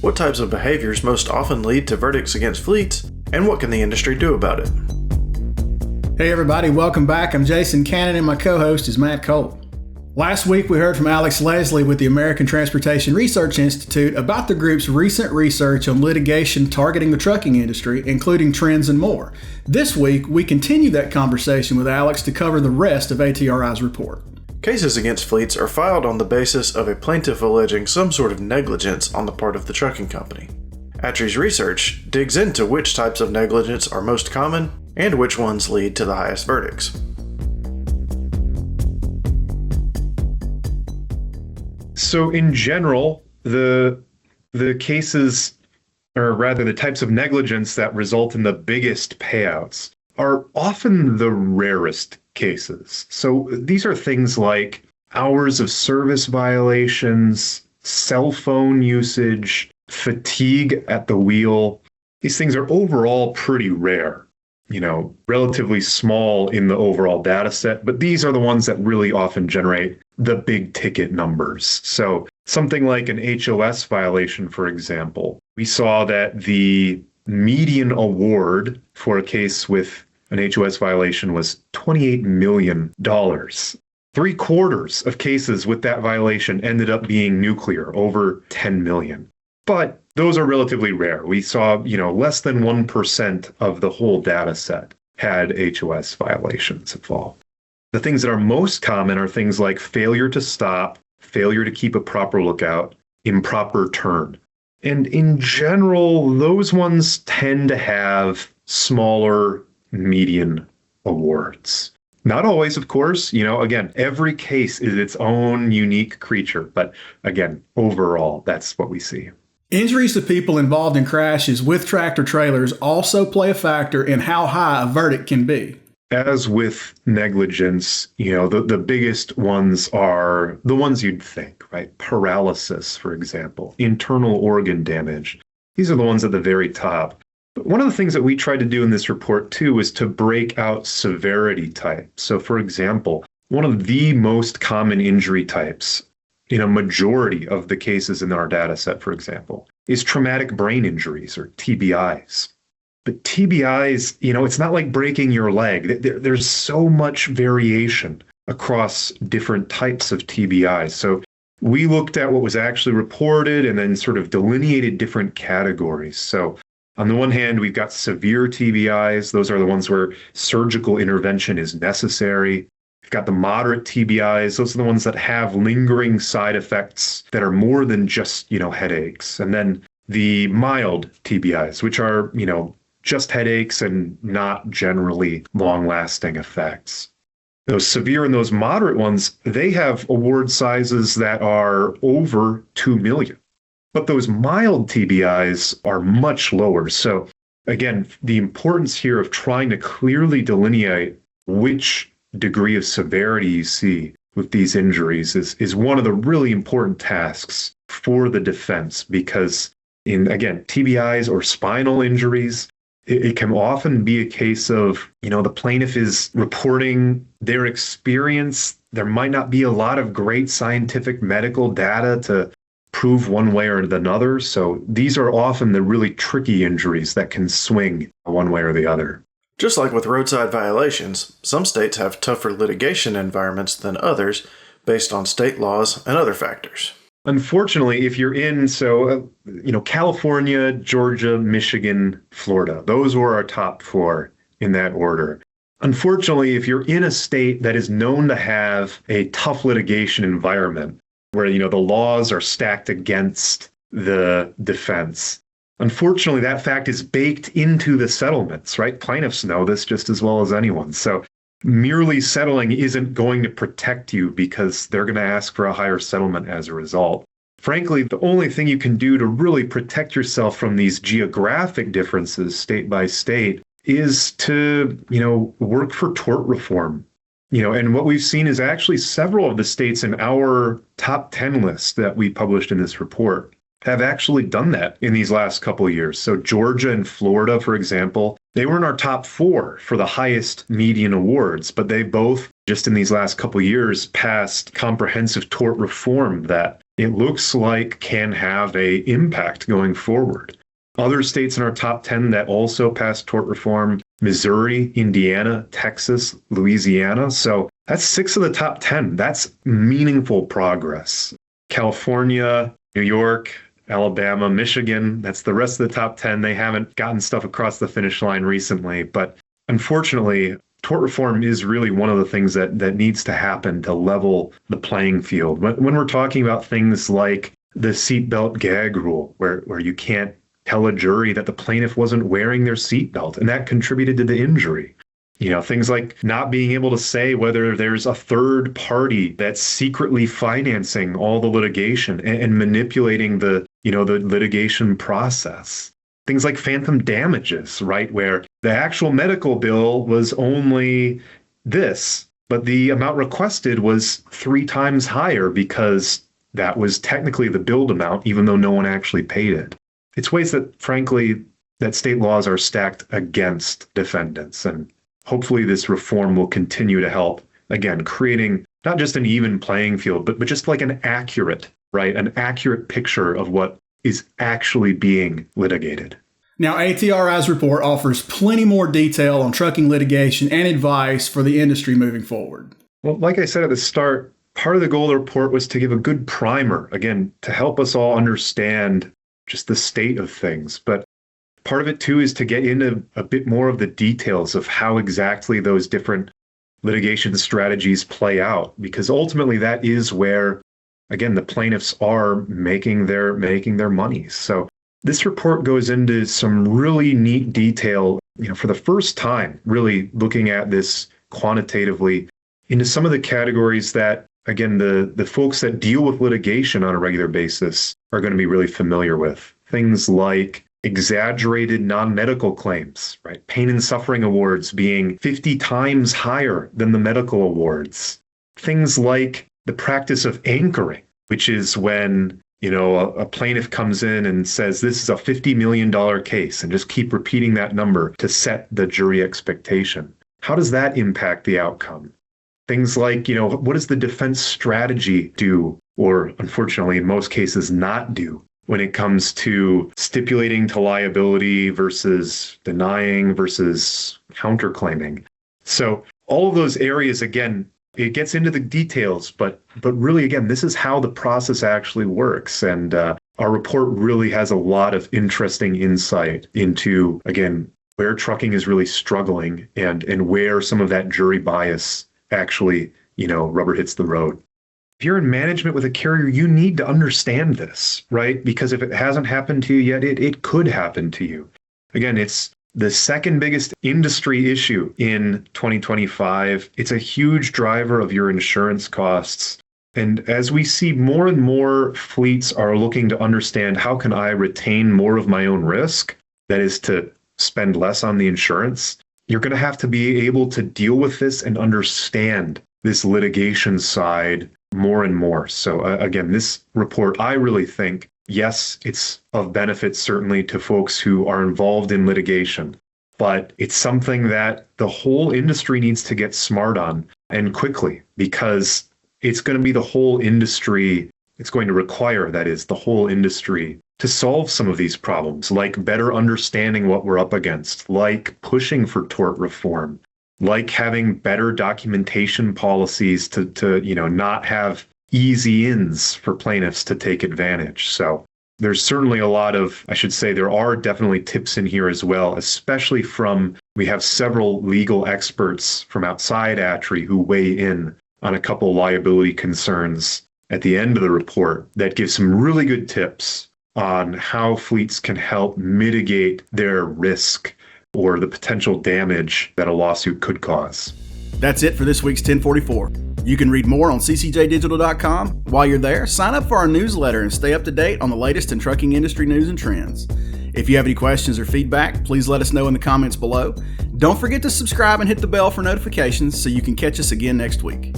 What types of behaviors most often lead to verdicts against fleets? And what can the industry do about it? Hey everybody, welcome back. I'm Jason Cannon and my co-host is Matt Cole. Last week we heard from Alex Leslie with the American Transportation Research Institute about the group's recent research on litigation targeting the trucking industry, including trends and more. This week we continue that conversation with Alex to cover the rest of ATRI's report. Cases against fleets are filed on the basis of a plaintiff alleging some sort of negligence on the part of the trucking company. ATRI's research digs into which types of negligence are most common and which ones lead to the highest verdicts. So in general, the cases, or rather the types of negligence that result in the biggest payouts are often the rarest cases. So these are things like hours of service violations, cell phone usage, fatigue at the wheel. These things are overall pretty rare, relatively small in the overall data set, but these are the ones that really often generate the big ticket numbers. So something like an HOS violation, for example, we saw that the median award for a case with an HOS violation was $28 million. 3/4 of cases with that violation ended up being nuclear, over 10 million. But those are relatively rare. We saw, less than 1% of the whole data set had HOS violations involved. The things that are most common are things like failure to stop, failure to keep a proper lookout, improper turn. And in general, those ones tend to have smaller median awards. Not always, of course. Again, every case is its own unique creature. But again, overall, that's what we see. Injuries to people involved in crashes with tractor trailers also play a factor in how high a verdict can be. As with negligence, the biggest ones are the ones you'd think, right? Paralysis, for example, internal organ damage. These are the ones at the very top. But one of the things that we tried to do in this report, too, is to break out severity type. So, for example, one of the most common injury types in a majority of the cases in our data set, for example, is traumatic brain injuries, or TBIs. But TBIs, it's not like breaking your leg. There's so much variation across different types of TBIs. So we looked at what was actually reported and then sort of delineated different categories. So on the one hand, we've got severe TBIs. Those are the ones where surgical intervention is necessary. We've got the moderate TBIs. Those are the ones that have lingering side effects that are more than just, headaches. And then the mild TBIs, which are, just headaches and not generally long-lasting effects. Those severe and those moderate ones, they have award sizes that are over 2 million. But those mild TBIs are much lower. So again, the importance here of trying to clearly delineate which degree of severity you see with these injuries is one of the really important tasks for the defense, because again, TBIs or spinal injuries, it can often be a case of, the plaintiff is reporting their experience. There might not be a lot of great scientific medical data to prove one way or another. So these are often the really tricky injuries that can swing one way or the other. Just like with roadside violations, some states have tougher litigation environments than others based on state laws and other factors. Unfortunately, if you're in, California, Georgia, Michigan, Florida, those were our top 4 in that order. Unfortunately, if you're in a state that is known to have a tough litigation environment where, the laws are stacked against the defense, unfortunately, that fact is baked into the settlements, right? Plaintiffs know this just as well as anyone. So merely settling isn't going to protect you because they're going to ask for a higher settlement as a result. Frankly, the only thing you can do to really protect yourself from these geographic differences state by state is to, work for tort reform. And what we've seen is actually several of the states in our top 10 list that we published in this report have actually done that in these last couple of years. So Georgia and Florida, for example, they were in our top 4 for the highest median awards, but they both, just in these last couple of years, passed comprehensive tort reform that it looks like can have a impact going forward. Other states in our top 10 that also passed tort reform: Missouri, Indiana, Texas, Louisiana. So that's 6 of the top 10. That's meaningful progress. California, New York, Alabama, Michigan, that's the rest of the top 10. They haven't gotten stuff across the finish line recently. But unfortunately, tort reform is really one of the things that needs to happen to level the playing field. When we're talking about things like the seatbelt gag rule, where you can't tell a jury that the plaintiff wasn't wearing their seatbelt and that contributed to the injury. Things like not being able to say whether there's a third party that's secretly financing all the litigation and manipulating the litigation process. Things like phantom damages, right? Where the actual medical bill was only this, but the amount requested was 3 times higher because that was technically the billed amount, even though no one actually paid it. It's ways that, frankly, that state laws are stacked against defendants. And hopefully this reform will continue to help, again, creating not just an even playing field, but just like an accurate picture of what is actually being litigated. Now, ATRI's report offers plenty more detail on trucking litigation and advice for the industry moving forward. Well, like I said at the start, part of the goal of the report was to give a good primer, again, to help us all understand just the state of things. But part of it, too, is to get into a bit more of the details of how exactly those different litigation strategies play out, because ultimately that is where, again, the plaintiffs are making their money. So this report goes into some really neat detail, for the first time, really looking at this quantitatively into some of the categories that, again, the folks that deal with litigation on a regular basis are going to be really familiar with. Things like exaggerated non-medical claims, right? Pain and suffering awards being 50 times higher than the medical awards. Things like the practice of anchoring, which is when, a plaintiff comes in and says, this is a $50 million case, and just keep repeating that number to set the jury expectation. How does that impact the outcome? Things like, what does the defense strategy do, or unfortunately, in most cases, not do, when it comes to stipulating to liability versus denying versus counterclaiming? So all of those areas, again, it gets into the details, but really, again, this is how the process actually works. And our report really has a lot of interesting insight into, again, where trucking is really struggling and where some of that jury bias actually, rubber hits the road. If you're in management with a carrier, you need to understand this, right? Because if it hasn't happened to you yet, it could happen to you. Again, it's the second biggest industry issue in 2025. It's a huge driver of your insurance costs. And as we see more and more fleets are looking to understand, how can I retain more of my own risk? That is to spend less on the insurance. You're going to have to be able to deal with this and understand this litigation side more and more. So again, this report, I really think, yes, it's of benefit certainly to folks who are involved in litigation, but it's something that the whole industry needs to get smart on, and quickly, because it's going to be the whole industry, it's going to require, that is, the whole industry to solve some of these problems, like better understanding what we're up against, like pushing for tort reform, like having better documentation policies to not have easy ins for plaintiffs to take advantage. So there's certainly a lot of, I should say, there are definitely tips in here as well, especially we have several legal experts from outside ATRI who weigh in on a couple liability concerns at the end of the report that give some really good tips on how fleets can help mitigate their risk or the potential damage that a lawsuit could cause. That's it for this week's 1044. You can read more on ccjdigital.com. While you're there, sign up for our newsletter and stay up to date on the latest in trucking industry news and trends. If you have any questions or feedback, please let us know in the comments below. Don't forget to subscribe and hit the bell for notifications so you can catch us again next week.